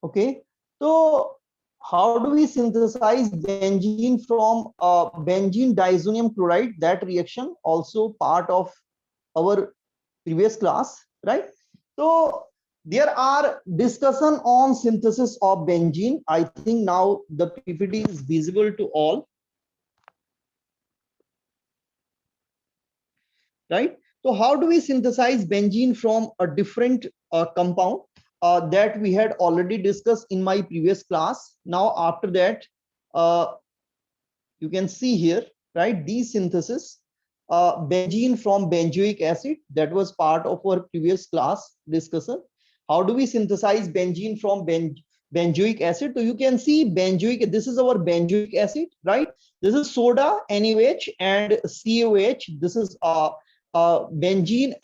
Okay, so how do we synthesize benzene from benzene diazonium chloride? That reaction also part of our previous class, right? So there are discussion on synthesis of benzene. I think now the PPT is visible to all, right? So how do we synthesize benzene from a different compound that we had already discussed in my previous class? Now after that, uh, you can see here, right, these synthesis, benzene from benzoic acid, that was part of our previous class discussion. How do we synthesize benzene from benzoic acid? So you can see benzoic, this is our benzoic acid, right? This is soda, NaOH, and COH. This is benzene,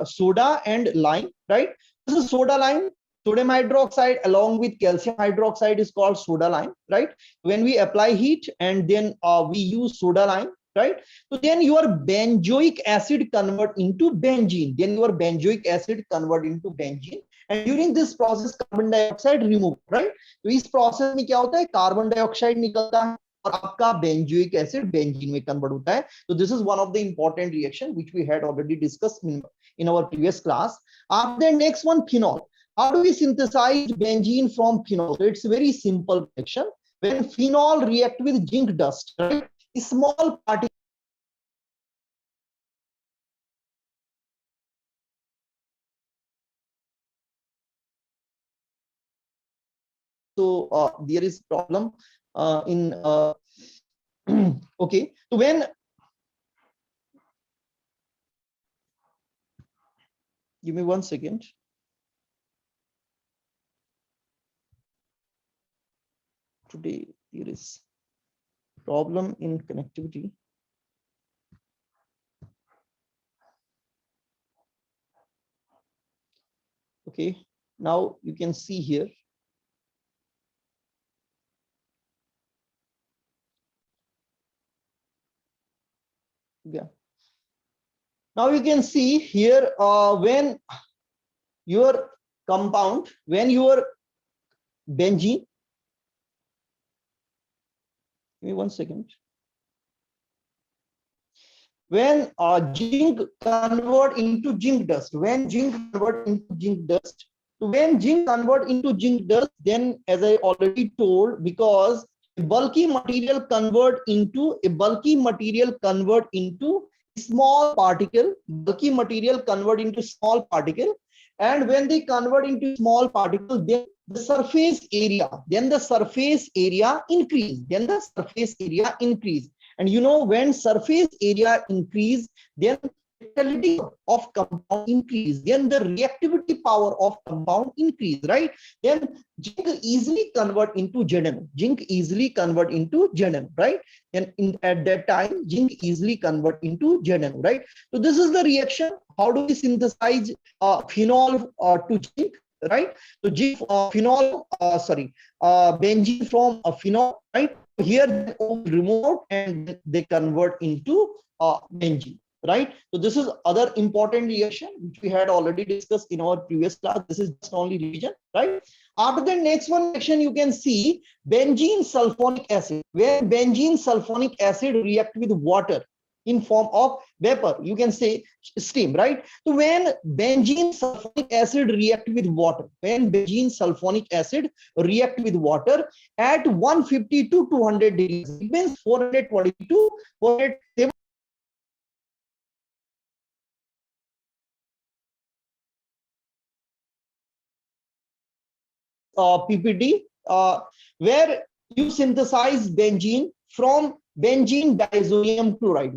soda, and lime, right? This is soda lime. Sodium hydroxide along with calcium hydroxide is called soda lime, right? When we apply heat and then we use soda lime, right? So then your benzoic acid convert into benzene, then your benzoic acid convert into benzene, and during this process carbon dioxide remove, right? तो इस process में क्या होता है, carbon dioxide निकलता है और आपका benzoic acid benzene में convert होता है. So this is one of the important reaction which we had already discussed in our previous class. After the next one, phenol. How do we synthesize benzene from phenol? So it's a very simple reaction. When phenol react with zinc dust, right? A small particle. So there is problem in okay. So when, give me 1 second. Today there is problem in connectivity. Okay, now you can see here. Yeah. Now you can see here when your compound, when your benzene, give me 1 second. When zinc convert into zinc dust, when zinc convert into zinc dust, when zinc convert into zinc dust, then as I already told, because a bulky material convert into small particle, bulky material convert into small particle, and when they convert into small particle, then the surface area, increase, and you know, when surface area increase, then reactivity of compound increase, then the reactivity power of compound increase, right? Then zinc easily convert into ZnO, right? And at that time, zinc easily convert into ZnO, right? So this is the reaction. How do we synthesize phenol to zinc, right? So zinc, benzene from phenol, right? Here they remove and they convert into benzene, right? So this is other important reaction which we had already discussed in our previous class. This is just only revision, right? After the next one reaction, you can see benzene sulfonic acid, where benzene sulfonic acid react with water in form of vapor, you can say steam, right? So when benzene sulfonic acid react with water, at 150 to 200 degrees, it means 422, 407 PPT, where you synthesize benzene from benzene diazonium chloride,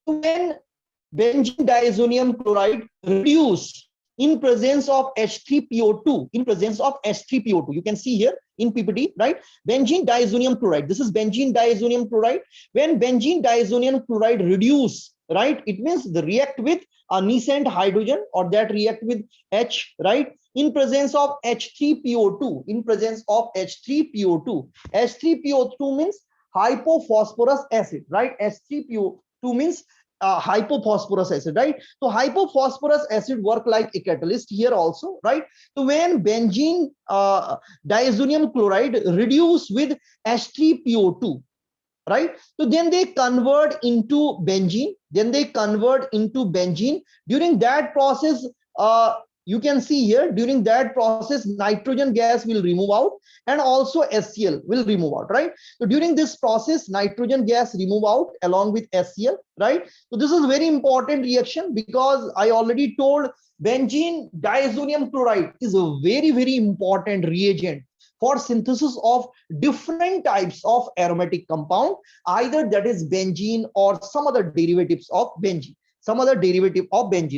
So when benzene diazonium chloride reduce in presence of H3PO2, you can see here in PPT, right? Benzene diazonium chloride, this is benzene diazonium chloride. When benzene diazonium chloride reduce, right, it means the react with a nascent hydrogen, or that react with H, right, in presence of H3PO2, H3PO2 means hypophosphorus acid, right? H3PO2 means hypophosphorus acid, right? So hypophosphorus acid work like a catalyst here also, right? So when benzene diazonium chloride reduce with H3PO2, right? So then they convert into benzene, During that process, you can see here, during that process, nitrogen gas will remove out and also HCl will remove out, right? So during this process, nitrogen gas remove out along with HCl, right? So this is very important reaction because I already told benzene diazonium chloride is a very, very important reagent for synthesis of different types of aromatic compound, either that is benzene or some other derivatives of benzene,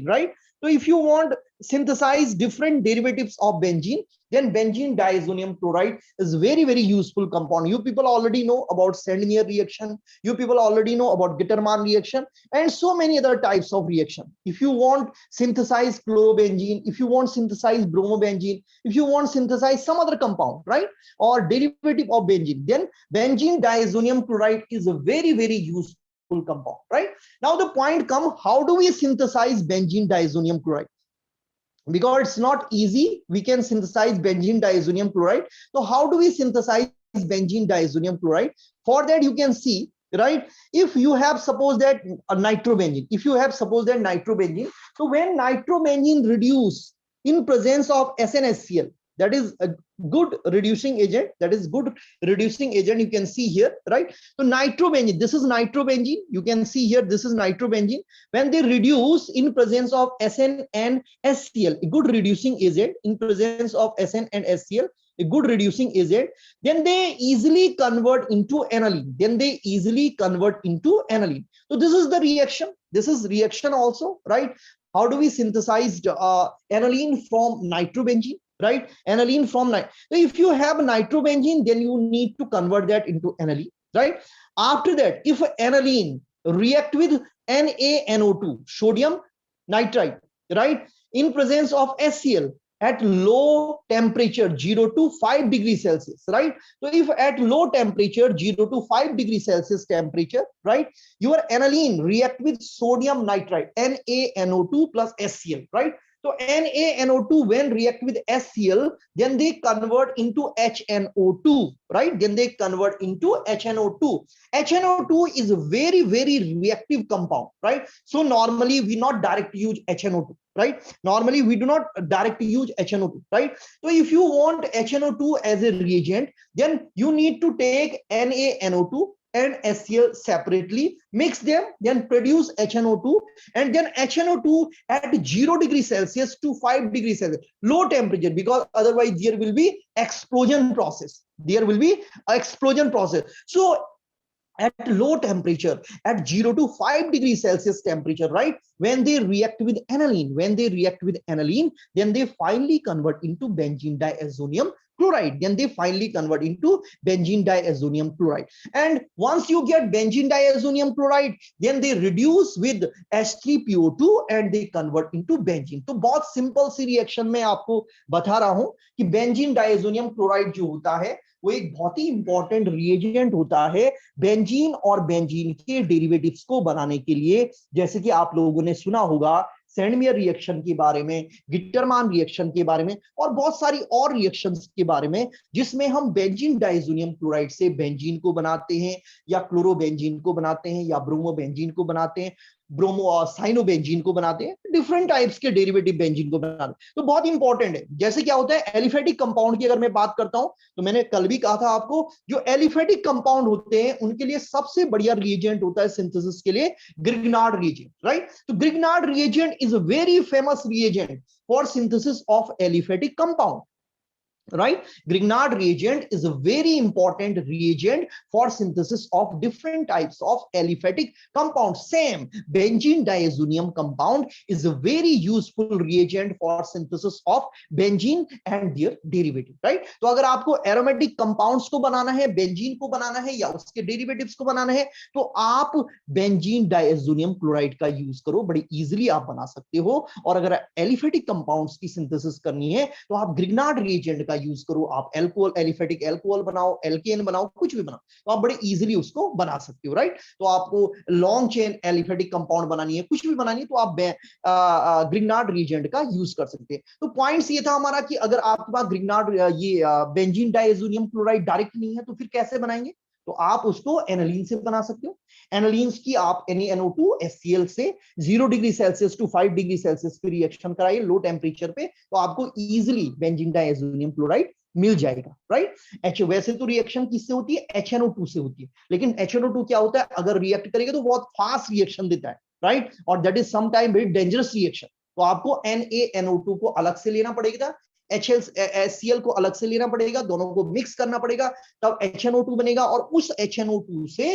right? So if you want synthesize different derivatives of benzene, then benzene diazonium chloride is very, very useful compound. You people already know about Sandmeyer reaction, you people already know about Gittermann reaction, and so many other types of reaction. If you want synthesize chlorobenzene, if you want synthesize bromobenzene, if you want synthesize some other compound, right, or derivative of benzene, then benzene diazonium chloride is a very, very useful compound, right? Now the point come, how do we synthesize benzene diazonium chloride? Because it's not easy, we can synthesize benzene diazonium chloride. So how do we synthesize benzene diazonium chloride? For that, you can see, right, if you have suppose that nitrobenzene, so when nitrobenzene reduce in presence of SnHCl, that is a good reducing agent, you can see here, right? So nitrobenzene, this is nitrobenzene, you can see here, this is nitrobenzene. When they reduce in presence of Sn and HCl, a good reducing agent, in presence of Sn and HCl, a good reducing agent, then they easily convert into aniline, So this is the reaction, also, right? How do we synthesize aniline from nitrobenzene, right? Aniline from so if you have nitrobenzene, then you need to convert that into aniline, right? After that, if aniline react with NaNO2, sodium nitrite, right, in presence of HCl at low temperature 0 to 5 degrees Celsius, right? So if at low temperature 0 to 5 degrees Celsius temperature, right, your aniline react with sodium nitrite, NaNO2 plus HCl, right? So NaNO2 when react with HCl, then they convert into HNO2, right? HNO2 is a very, very reactive compound, right? So normally we not directly use HNO2, right? Normally we do not directly use HNO2, right? So if you want HNO2 as a reagent, then you need to take NaNO2 and HCl separately, mix them, then produce HNO2, and then HNO2 at 0 degrees Celsius to 5 degrees Celsius, low temperature, because otherwise there will be explosion process. So at low temperature, at 0 to 5 degrees Celsius temperature, right, when they react with aniline, then they finally convert into benzene diazonium chloride. And once you get benzene diazonium chloride, then they reduce with H3PO2 and they convert into benzene. तो बहुत simple सी reaction में आपको बता रहा हूं कि benzene diazonium chloride जो होता है वो एक बहुत ही इंपॉर्टेंट रिएजेंट होता है बेंजीन और बेंजीन के डेरिवेटिव्स को बनाने के लिए। जैसे कि आप लोगों ने सुना होगा सैंडमेयर रिएक्शन के बारे में, गिटरमान रिएक्शन के बारे में और बहुत सारी और रिएक्शंस के बारे में, जिसमें हम बेंजीन डायजोनियम क्लोराइड से बेंजीन को बनाते हैं या क्लोरोबेंजीन को बनाते हैं या ब्रोमोबेंजीन को बनाते हैं, साइनोबेंजीन को बनाते हैं, डिफरेंट टाइप्स के डेरिवेटिव बेंजीन को बनाते हैं। तो बहुत इंपॉर्टेंट है। जैसे क्या होता है एलिफेटिक कंपाउंड की अगर मैं बात करता हूं तो मैंने कल भी कहा था आपको, जो एलिफेटिक कंपाउंड होते हैं उनके लिए सबसे बढ़िया रिएजेंट होता है सिंथेसिस के लिए ग्रिग्नार्ड रिएजेंट, राइट? तो Grignard reagent is a very famous reagent for synthesis of aliphatic compound, right? Grignard reagent is a very important reagent for synthesis of different types of aliphatic compounds. Same benzene diazonium compound is a very useful reagent for synthesis of benzene and their derivative, right? तो अगर आपको aromatic compounds को बनाना है, benzene को बनाना है या उसके derivatives को बनाना है, तो आप benzene diazonium chloride का यूज करो, बड़ी इजीली आप बना सकते हो। और अगर aliphatic compounds की synthesis करनी है तो आप Grignard reagent का का यूज करो, आप एल्कोहल, एलिफेटिक एल्कोहल बनाओ, एल्केन बनाओ, कुछ भी बनाओ, तो आप बड़े इजीली उसको बना सकते हो, राइट। तो आपको लॉन्ग चेन एलिफेटिक कंपाउंड बनानी है, कुछ भी बनानी है, तो आप ग्रिग्नार्ड रिएजेंट का यूज कर सकते हैं। तो पॉइंट्स ये था हमारा कि अगर आपके पास ग्रिग्नार्ड ये बेंजीन डाइएजोनियम क्लोराइड डायरेक्ट नहीं है तो फिर कैसे बनाएंगे, तो आप उसको एनालीन से बना सकते हो। एनालीन्स की आप NaNO2 से 0 degree Celsius to 5 degree Celsius की रिएक्शन कराइए लो टेम्परेचर पे, तो आपको इजीली बेंजीन डाइएजोनियम क्लोराइड मिल जाएगा, राइट। वैसे तो रिएक्शन किससे होती है, HNO2 से होती है, लेकिन HNO2 क्या होता है, अगर रिएक्ट करेगा तो बहुत फास्ट रिएक्शन देता है, राइट, और that is some time very dangerous reaction. तो आपको NaNO2 को अलग से लेना पड़ेगा, HCl को अलग से लेना पड़ेगा, दोनों को मिक्स करना पड़ेगा, तब HNO2 बनेगा, और उस HNO2 से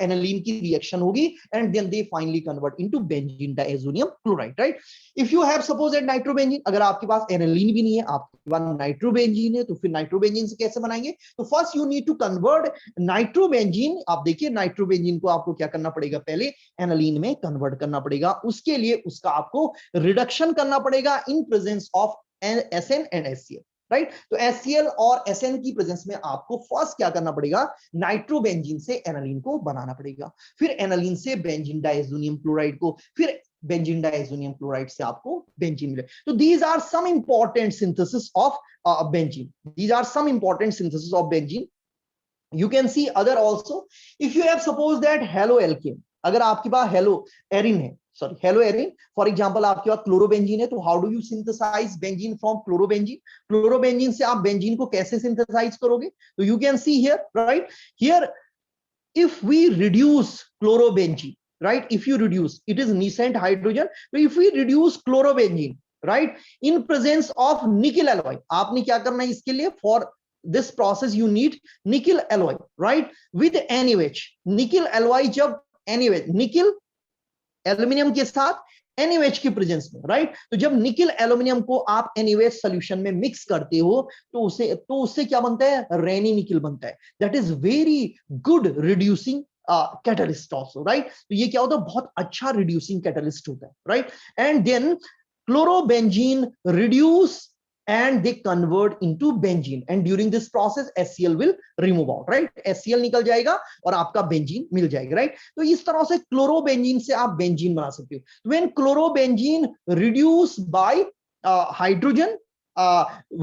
एनालीन की रिएक्शन होगी, and then they finally convert into benzene diazonium chloride, right. If you have suppose that nitrobenzene, अगर आपके पास एनालीन भी नहीं है, आपके पास नाइट्रोबेंजीन है, तो फिर नाइट्रोबेंजीन से कैसे बनाएंगे, तो first you need to convert nitrobenzene, आप देखिए नाइट्रोबेंजीन को आपको क्या करना पड़ेगा, पहले एनालीन में कन्वर्ट करना पड़ेगा, उसके लिए उसका आपको रिडक्शन करना पड़ेगा in presence of SN and HCl, right. तो HCl और SN की प्रेजेंस में आपको फर्स्ट क्या करना पड़ेगा, नाइट्रोबेंजीन से एनालीन को बनाना पड़ेगा, फिर एनालीन से बेंजीन डाइएजोनियम क्लोराइड को, फिर बेंजीन डाइएजोनियम क्लोराइड से आपको बेंजीन मिले। तो these are some important synthesis of benzene. These are some important synthesis of benzene. You can see other also. If you have suppose that haloalkane, अगर आपके पास haloarene है, sorry haloarene, for example आपके पास chlorobenzene है, तो how do you synthesize benzene from chlorobenzene, chlorobenzene से आप बेंजीन को कैसे सिंथेसाइज करोगे, तो you can see here, right here, if we reduce chlorobenzene, right, if you reduce, it is nascent hydrogen, but if we reduce chlorobenzene, right, in presence of nickel alloy, आपने क्या करना है इसके लिए, for this process you need nickel alloy, right, with NaOH, nickel alloy जब NaOH, nickel aluminium के साथ NaOH की प्रेजेंस में, राइट, तो जब निकिल एल्यूमिनियम को आप NaOH सॉल्यूशन में मिक्स करते हो, तो उससे क्या बनता है, रेनी निकिल बनता है, that is very good reducing catalyst also, right. तो ये क्या होता है, बहुत अच्छा रिड्यूसिंग कैटलिस्ट होता है, right. And then chlorobenzene reduce and they convert into benzene, and during this process HCl will remove out, right, HCl निकल जाएगा और आपका बेंजीन मिल जाएगा, राइट। तो इस तरह से क्लोरोबेंजीन से आप बेंजीन बना सकते हो। when chlorobenzene reduce by hydrogen,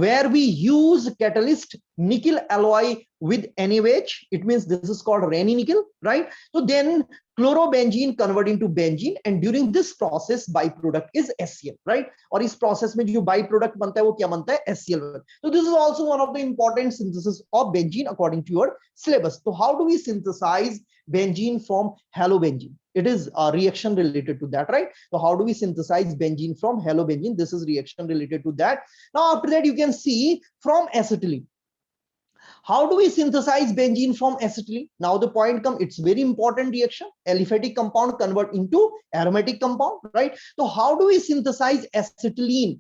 where we use catalyst nickel alloy with NaOH, it means this is called Raney nickel, right? So then chlorobenzene convert into benzene, and during this process by product is HCl, right. और इस process में जो by product बनता है वो क्या बनता है, HCl। तो this is also one of the important synthesis of benzene according to your syllabus. तो how do we synthesize benzene from halobenzene, it is a reaction related to that, right? So how do we synthesize benzene from halobenzene, this is reaction related to that. Now after that you can see from acetylene, how do we synthesize benzene from acetylene, now the point come, it's very important reaction, aliphatic compound convert into aromatic compound, right? So how do we synthesize acetylene,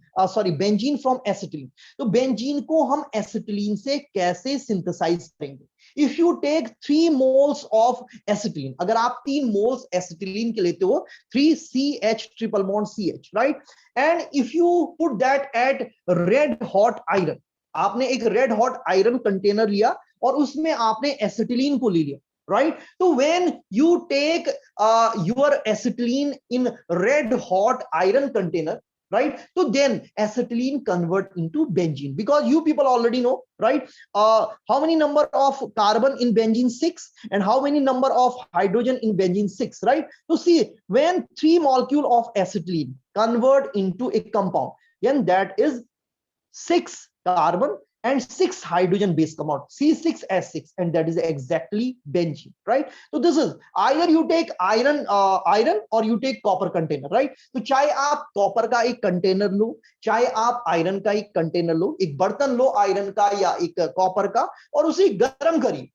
benzene from acetylene, तो benzene को हम acetylene से कैसे synthesize करेंगे। If you take 3 moles of acetylene, अगर आप 3 moles acetylene के लेते हो, 3CH triple bond CH, right, and if you put that at red hot iron, आपने एक रेड हॉट आयरन कंटेनर लिया और उसमें आपने एसिटिलीन को ले लिया, राइट। तो when you take your acetylene in red hot iron container, right, so then acetylene convert into benzene, because you people already know, right, how many number of carbon in benzene, 6, and how many number of hydrogen in benzene, 6, right. So see, when 3 molecule of acetylene convert into a compound, then that is 6 carbon and 6 hydrogen base come out, C6H6, and that is exactly benzene, right. So this is either you take iron or you take copper container, right. तो चाहे आप copper का एक container लो, चाहे आप iron का एक container लो, एक बर्तन लो आयरन का या एक कॉपर का, और उसे गर्म करिए,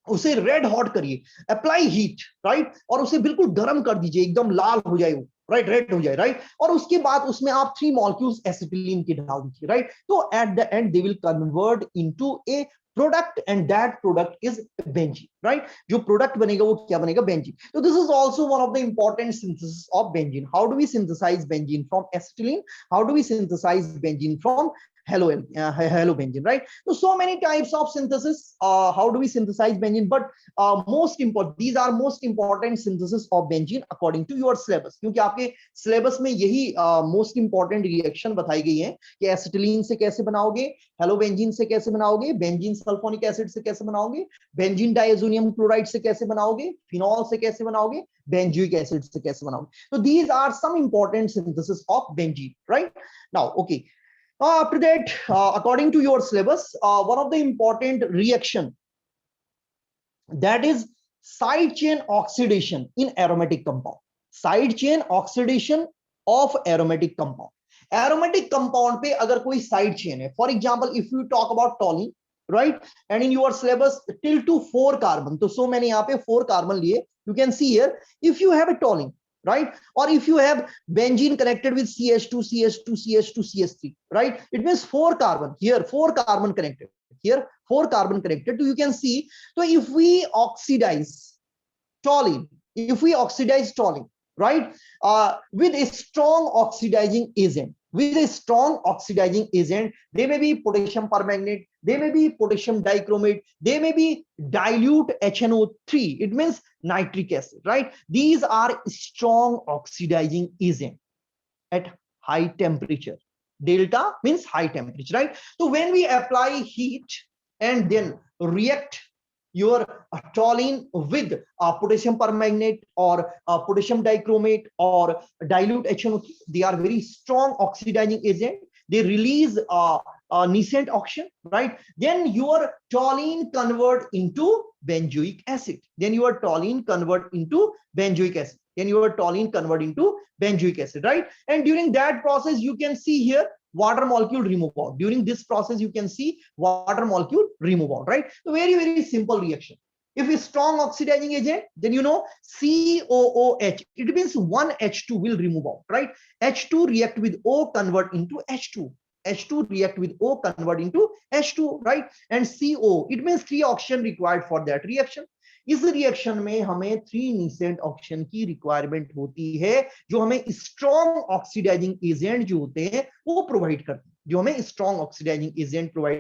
उसे रेड हॉट करिए, अप्लाई हीट, राइट, और उसे बिल्कुल गर्म कर दीजिए, एकदम लाल हो जाए वो, राइट, रेड हो जाए, राइट, और उसके बाद उसमें आप 3 मॉलिक्यूल्स एसिटिलीन के डाल दीजिए, राइट। तो eight the and they will convert into A product, and that product is benzene, right? जो product बनेगा वो क्या बनेगा? Benzene. So this is also one of the important synthesis of benzene. How do we synthesize benzene from acetylene? How do we synthesize benzene from halobenzene, right? So many types of synthesis. How do we synthesize benzene? But most important, these are most important synthesis of benzene according to your syllabus, क्योंकि आपके syllabus में यही most important reaction बताई गई है कि acetylene से कैसे बनाओगे, हेलोबेंजीन से कैसे बनाओगे, बेंजीन सल्फोनिक एसिड से कैसे बनाओगे, बेंजीन डाइएजोनियम क्लोराइड से कैसे बनाओगे, फिनॉल से कैसे बनाओगे, बेंजोइक एसिड से कैसे बनाओगे. So these are some important synthesis of benzene, right? Now, okay. After that, according to your syllabus, one of the important reaction, that is side chain oxidation in aromatic compound. Side chain oxidation of aromatic compound. Aromatic compound पे अगर कोई side chain है, for example, if you talk about toluene, right, and in your syllabus till to 4 carbon, तो so मैंने यहाँ पे 4 carbon लिए. You can see here, if you have a toluene, right, or if you have benzene connected with CH2, CH2, CH2, CH3, right, it means 4 carbon here, 4 carbon connected here, 4 carbon connected. So you can see, so if we oxidize toluene, right, with a strong oxidizing agent, they may be potassium permanganate, they may be potassium dichromate, they may be dilute HNO3, it means nitric acid, right? These are strong oxidizing agent at high temperature. Delta means high temperature, right? So when we apply heat and then react your toluene with potassium permanganate or potassium dichromate or dilute HNO3, they are very strong oxidizing agent. They release nascent oxygen, right? Then your toluene convert into benzoic acid. Right? And during that process, you can see here water molecule remove out. During this process, you can see water molecule remove out, right? So very, very simple reaction. If a strong oxidizing agent, then you know COOH, it means one H2 will remove out, right? H2 react with O, convert into H2. H2 react with O, convert into H2, right? And CO, it means 3 oxygen required for that reaction. इस reaction में हमें 3 नीसेंट oxygen की requirement होती है, जो हमें strong oxidising agent जो होते हैं वो प्रोवाइड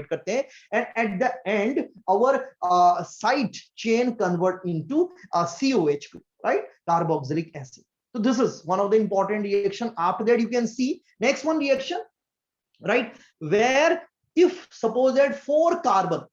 करते हैं, and at the end our side chain convert into COH group, right, carboxylic acid. So this is one of the important reaction. After that, you can see next one reaction, right, where if suppose that 4 carbon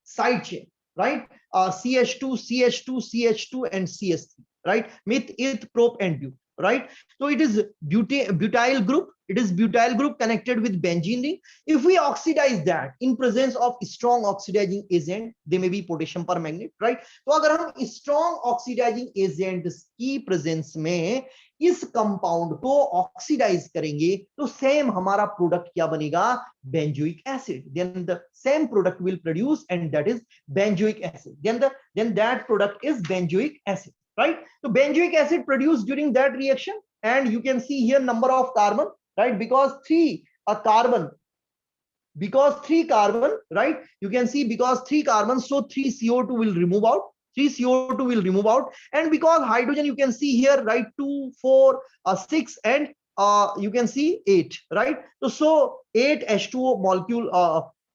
side chain, right, CH2, CH2, CH2 and CH3, right, meth, eth, prop and but, right? So it is butyl group. It is butyl group connected with benzene ring. If we oxidize that in presence of strong oxidizing agent, they may be potassium permanganate, right? तो अगर हम strong oxidizing agent की presence में इस compound को oxidise करेंगे तो same हमारा प्रोडक्ट क्या बनेगा? Benzoic acid. Then the same product will produce and that is benzoic acid. Then that product is benzoic acid, right? So benzoic acid produced during that reaction, and you can see here number of carbon, right? Because 3 carbon, right? You can see because 3 carbon, so 3 CO2 will remove out. 3 CO2 will remove out, and because hydrogen, you can see here, right, 2, 4, 6, and you can see 8, right? So 8 H2O molecule,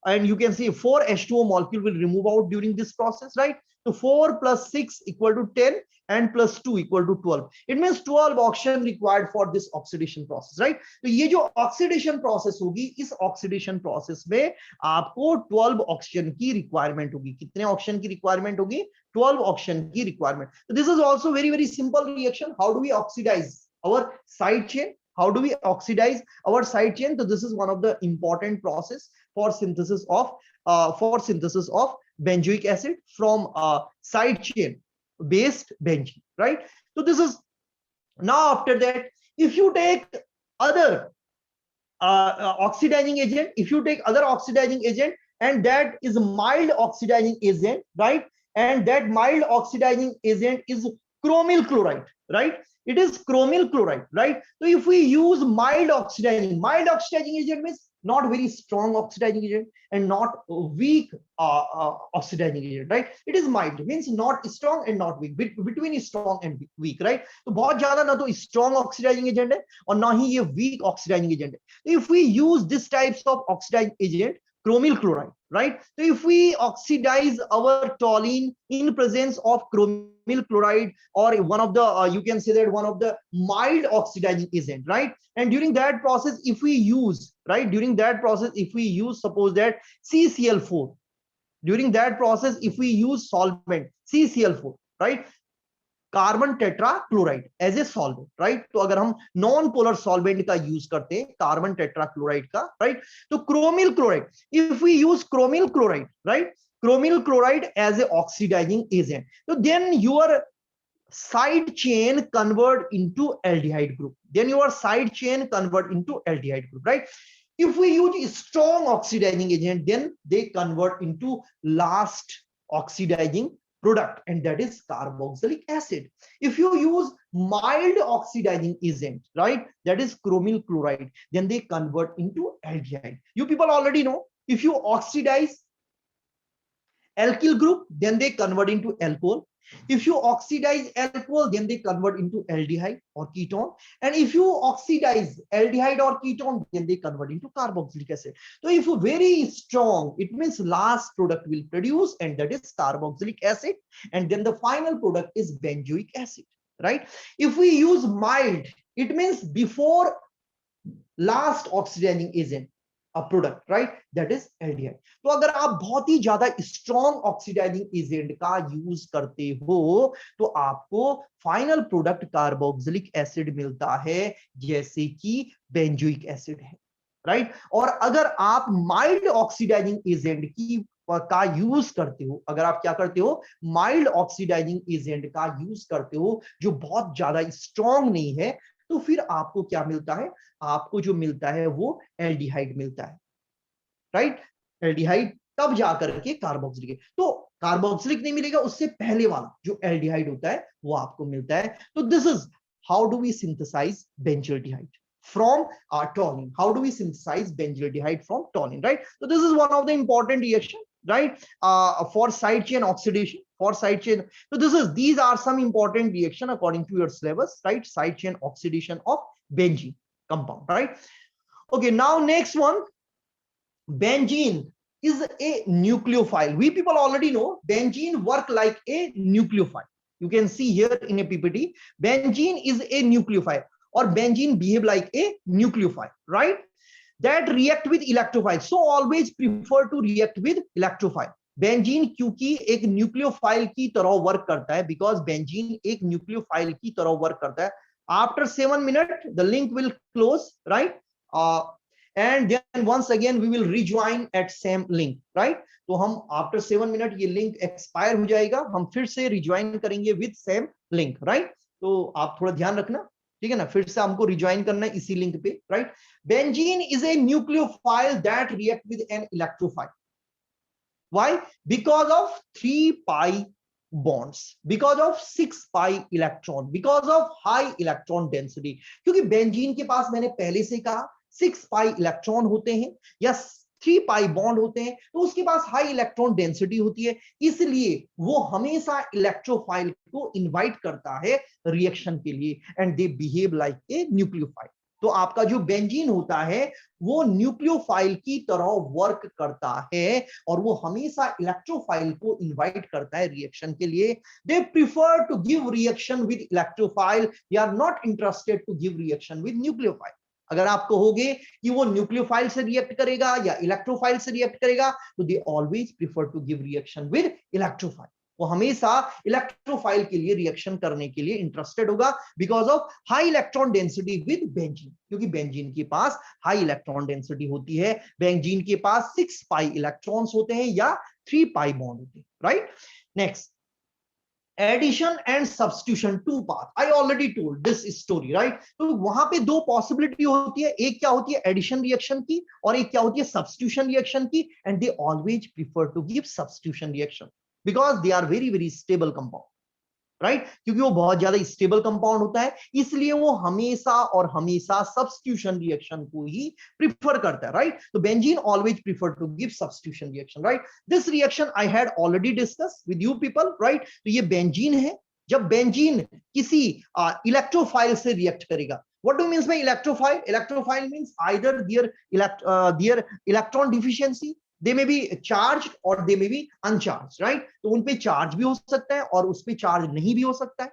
and you can see 4 H2O molecule will remove out during this process, right? So 4 plus 6 equal to 10 and plus 2 equal to 12. It means 12 oxygen required for this oxidation process, right? तो ये जो oxidation process होगी, इस oxidation process में आपको 12 oxygen की requirement होगी. कितने oxygen की requirement होगी? 12 oxygen की requirement. So this is also very, very simple reaction. How do we oxidize our side chain? How do we oxidize our side chain? So this is one of the important process for synthesis of benzoic acid from side chain based benzene, right? So this is now. After that, if you take other oxidizing agent, and that is mild oxidizing agent, right? And that mild oxidizing agent is chromyl chloride, right? It is chromyl chloride, right? So if we use mild oxidizing agent means not very strong oxidizing agent and not weak oxidizing agent, right? It is mild, means not strong and not weak, between strong and weak, right? तो बहुत ज्यादा ना तो strong oxidizing agent है और ना ही ये weak oxidizing agent है. If we use this types of oxidizing agent, chromyl chloride, right? So if we oxidize our toluene in presence of chromyl chloride or one of the you can say that one of the mild oxidizing agent, right? And during that process, if we use, right, during that process, if we use, suppose that CCl4, during that process, if we use solvent CCl4, right, carbon tetrachloride as a solvent, right? तो अगर हम non polar solvent का use करते हैं carbon tetrachloride का, right, तो chromyl chloride, if we use chromyl chloride, right, chromyl chloride as a oxidizing agent, तो then your side chain convert into aldehyde group, then your side chain convert into aldehyde group, right? If we use strong oxidizing agent, then they convert into last oxidizing product, and that is carboxylic acid. If you use mild oxidizing agent, right, that is chromyl chloride, then they convert into aldehyde. You people already know, if you oxidize alkyl group, then they convert into alcohol. If you oxidize alcohol, then they convert into aldehyde or ketone. And if you oxidize aldehyde or ketone, then they convert into carboxylic acid. So if very strong, it means last product will produce, and that is carboxylic acid. And then the final product is benzoic acid, right? If we use mild, it means before last oxidizing agent, a product, right, that is aldehyde. तो अगर आप बहुत ही ज्यादा strong oxidising agent का use करते हो तो आपको फाइनल प्रोडक्ट कार्बोक्सिलिक एसिड मिलता है, जैसे कि बेंजोइक एसिड है, राइट? और अगर आप माइल्ड ऑक्सीडाइजिंग एजेंट की का यूज करते हो, अगर आप क्या करते हो, माइल्ड ऑक्सीडाइजिंग एजेंट का यूज करते हो जो बहुत ज्यादा स्ट्रॉन्ग नहीं है, तो फिर आपको क्या मिलता है? आपको जो मिलता है वो एल्डिहाइड मिलता है, राइट? एल्डिहाइड तब जाकर के कार्बोक्सिलिक, तो कार्बोक्सिलिक नहीं मिलेगा, उससे पहले वाला जो एल्डिहाइड होता है वो आपको मिलता है. तो this is how do we synthesize benzaldehyde from toluene. How do we synthesize benzaldehyde from toluene, right? So this is one of the important reaction, right, for side chain oxidation, for side chain. So these are some important reaction according to your syllabus, right? Side chain oxidation of benzene compound, right? Okay, now next one, benzene is a nucleophile. We people already know benzene work like a nucleophile. You can see here in a PPT, benzene is a nucleophile, or benzene behave like a nucleophile, right? That react with electrophile. So always prefer to react with electrophile. Benzene क्योंकि एक nucleophile की तरह work करता है, because benzene एक nucleophile की तरह work करता है. After 7 minute the link will close, right, and then once again we will rejoin at same link, right? तो हम आफ्टर 7 मिनट ये लिंक एक्सपायर हो जाएगा, हम फिर से रिज्वाइन करेंगे विद सेम लिंक, राइट? तो आप थोड़ा ध्यान रखना, ठीक है ना? फिर से हमको रिज्वाइन करना है इसी लिंक पे, right? Benzene is a nucleophile that react with an electrophile. Why? Because of 3 pi bonds, because of 6 pi electron, because of high electron density. क्योंकि बेंजीन के पास मैंने पहले से कहा 6 pi इलेक्ट्रॉन होते हैं या 3 pi बॉन्ड होते हैं, तो उसके पास हाई इलेक्ट्रॉन डेंसिटी होती है, इसलिए वो हमेशा इलेक्ट्रोफाइल को इनवाइट करता है रिएक्शन के लिए, and they behave like a nucleophile. तो आपका जो बेंजीन होता है वो न्यूक्लियोफाइल की तरह वर्क करता है और वो हमेशा इलेक्ट्रोफाइल को इनवाइट करता है रिएक्शन के लिए. They prefer to give reaction with electrophile, they are not interested to give reaction with nucleophile. अगर आप कहोगे कि वो न्यूक्लियोफाइल से रिएक्ट करेगा या इलेक्ट्रोफाइल से रिएक्ट करेगा, तो they always prefer to give reaction with electrophile. वो हमेशा इलेक्ट्रोफाइल के लिए रिएक्शन करने के लिए इंटरेस्टेड होगा, because of high electron density with benzene. क्योंकि बेंजीन के पास हाई इलेक्ट्रॉन डेंसिटी होती है, बेंजीन के पास 6 पाई इलेक्ट्रॉन्स होते हैं या 3 पाई बॉन्ड होते हैं, right? Next, addition and substitution, 2 path. I already told this story, right? तो वहां पे 2 पॉसिबिलिटी होती है, एक क्या होती है एडिशन रिएक्शन की और एक क्या होती है सब्स्टिट्यूशन रिएक्शन की, and they always prefer to give substitution reaction because they are very stable compound, right, क्योंकि वो बहुत ज्यादा स्टेबल कंपाउंड होता है, इसलिए वो हमेशा और हमेशा सब्स्टिट्यूशन रिएक्शन को ही प्रिफर करता है, राइट। तो benzene always prefer to give substitution reaction, right. This reaction I had already discuss with you people, right. तो ये बेंजीन है, जब बेंजीन किसी इलेक्ट्रोफाइल से रिएक्ट करेगा। What do you mean by electrophile? Electrophile means either their electron deficiency, they may be charged or they may be uncharged, right? तो उन पे चार्ज भी हो सकता है और उस पे चार्ज नहीं भी हो सकता है।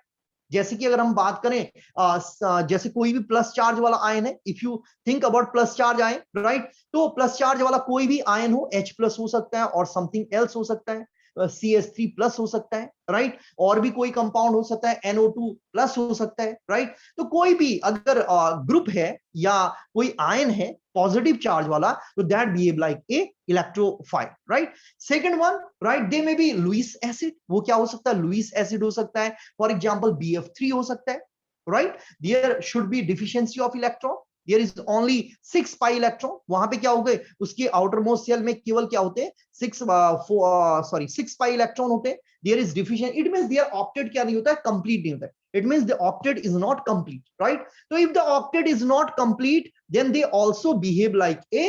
जैसे कि अगर हम बात करें जैसे कोई भी प्लस चार्ज वाला आयन है, if you think about plus charge ion, right, तो प्लस चार्ज वाला कोई भी आयन हो, H प्लस हो सकता है और समथिंग एल्स हो सकता है, CH3 प्लस हो सकता है, राइट, और भी कोई कंपाउंड हो सकता है, NO2 प्लस हो सकता है, राइट। तो कोई भी अगर ग्रुप है या कोई आयन है पॉजिटिव चार्ज वाला, तो that behave like a electrophile, right. Second one, right, they may be Lewis acid, वो क्या हो सकता है, लुईस एसिड हो सकता है, फॉर एग्जांपल BF3 हो सकता है, right. There should be deficiency of electron, there is only 6 pi electron, वहां पे क्या हो गए, उसके आउटर मोस्ट शेल में केवल क्या होते हैं 6 पाई इलेक्ट्रॉन होते हैं, there is deficient, it means their octet क्या नहीं होता है, कंप्लीट नहीं होता है, it means the octet is not complete, right? So if the octet is not complete, then they also behave like a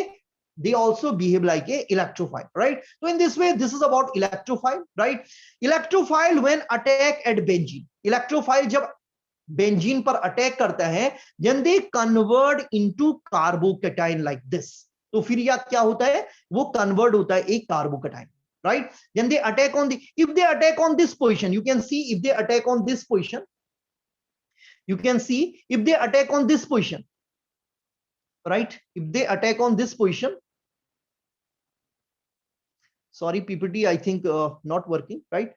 electrophile, right? So in this way, this is about electrophile, right? Electrophile when attack at benzene, electrophile जब benzene पर attack करता है, then they convert into carbocation like this, तो फिर यह क्या होता है, वो कन्वर्ट होता है एक carbocation, right? Then they attack on if they attack on this position, you can see if they attack on this position, you can see if they attack on this position, right? If they attack on this position, sorry PPT I think not working, right?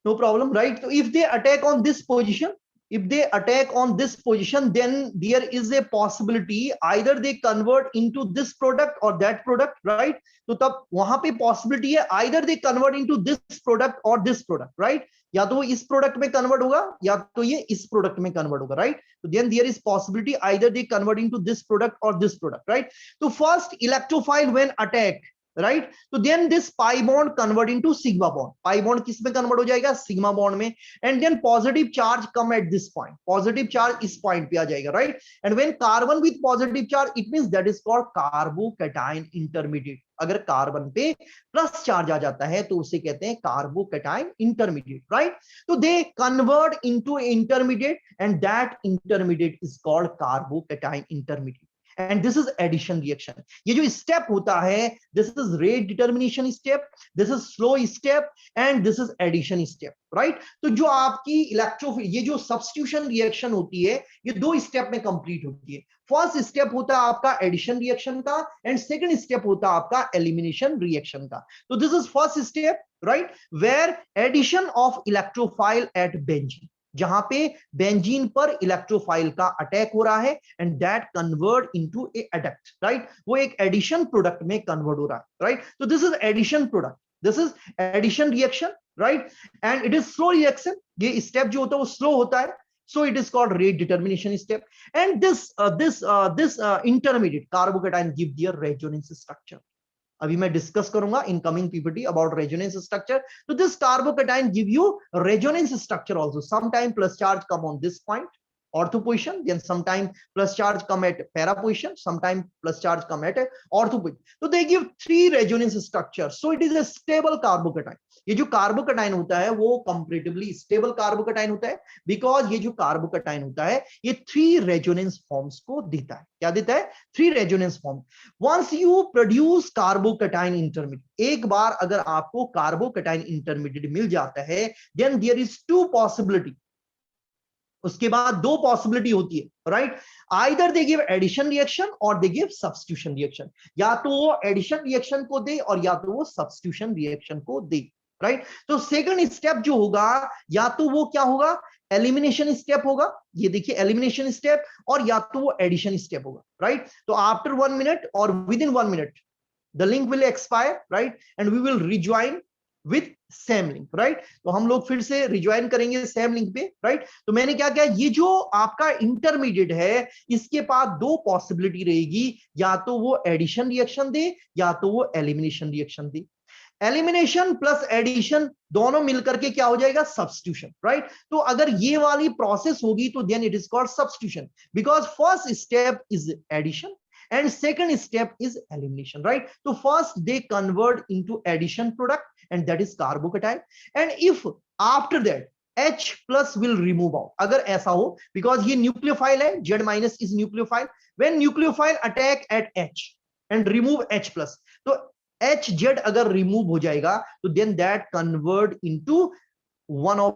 No problem, right? So if they attack on this position, if they attack on this position, then there is a possibility either they convert into this product or that product, right? तो तब वहां पे possibility है either they convert into this product or this product, right? या तो वो इस product में कन्वर्ट होगा या तो ये इस प्रोडक्ट में कन्वर्ट होगा, राइट। तो then there is possibility either they convert into this product और दिस प्रोडक्ट, राइट। तो first electrophile when attack, right, तो then this pi bond convert into sigma bond, pi bond किस में convert हो जाएगा, sigma bond में, and then positive charge come at this point, positive charge इस point पे आ जाएगा, right. And when carbon with positive charge, it means that is called carbocation intermediate, अगर कार्बन पे प्लस चार्ज आ जाता है तो उसे कहते हैं कार्बोकैटायन इंटरमीडिएट, राइट। तो they convert into intermediate and that intermediate is called carbocation intermediate, and this is addition reaction. ये जो स्टेप होता है, this is rate determination step, this is slow step and this is addition step, right. तो जो आपकी ये जो substitution reaction होती है, ये दो स्टेप में कंप्लीट होती है। फर्स्ट स्टेप होता है आपका एडिशन रिएक्शन का एंड सेकंड स्टेप होता है आपका एलिमिनेशन रिएक्शन का। तो this is first step, right, where addition of electrophile at benzene, जहां पे बेंजीन पर इलेक्ट्रोफाइल का अटैक हो रहा है and that convert into A adduct, right, वो एक एडिशन प्रोडक्ट में कन्वर्ट हो रहा है, राइट। तो this is addition product, this is addition reaction, right, and it is slow reaction, ये स्टेप जो होता है वो स्लो होता है, so it is called rate determination step, and this intermediate carbocation give their resonance structure. अभी मैं discuss करूंगा in coming PPT about resonance structure. तो this carbocation give you resonance structure also, sometime plus charge come on this point ortho position, then sometime plus charge come at para position, sometime plus charge come at ortho position. So they give three resonance structures, so it is a stable carbocation. ये जो carbocation होता है वो comparatively stable carbocation होता है, because ये जो carbocation होता है ये 3 रेजोनेंस फॉर्म्स को देता है। क्या देता है? 3 resonance form. Once you produce carbocation intermediate, एक बार अगर आपको कार्बोकैटायन इंटरमीडिएट मिल जाता है, देन देयर इज 2 पॉसिबिलिटी, उसके बाद 2 पॉसिबिलिटी होती है, right. Either they give addition reaction और दे गिव सब्स्टिट्यूशन रिएक्शन, या तो वो एडिशन रिएक्शन को दे और या तो वो सब्स्टिट्यूशन रिएक्शन को दे, राइट। तो सेकंड स्टेप जो होगा, या तो वो क्या होगा, एलिमिनेशन स्टेप होगा, ये देखिए एलिमिनेशन स्टेप, और या तो वो एडिशन स्टेप होगा, राइट। तो आफ्टर 1 मिनट और within 1 minute the link will expire, right, and we will rejoin with same link, right. तो हम लोग फिर से रिज्वाइन करेंगे सेम लिंक पे, राइट। तो मैंने क्या किया, ये जो आपका इंटरमीडिएट है इसके पास 2 पॉसिबिलिटी रहेगी, या तो वो एडिशन रिएक्शन दे या तो वो एलिमिनेशन रिएक्शन दे। एलिमिनेशन प्लस एडिशन दोनों मिलकर के क्या हो जाएगा, सब्स्टिट्यूशन, राइट। तो अगर ये वाली प्रोसेस होगी तो then it is called substitution, because first step is addition and second step is elimination, right? So first they convert into addition product and that is carbocation, and if after that H plus will remove out, अगर ऐसा हो, because ये nucleophile है, Z minus is nucleophile, when nucleophile attack at H and remove H plus, तो HZ अगर remove हो जाएगा तो then that convert into one of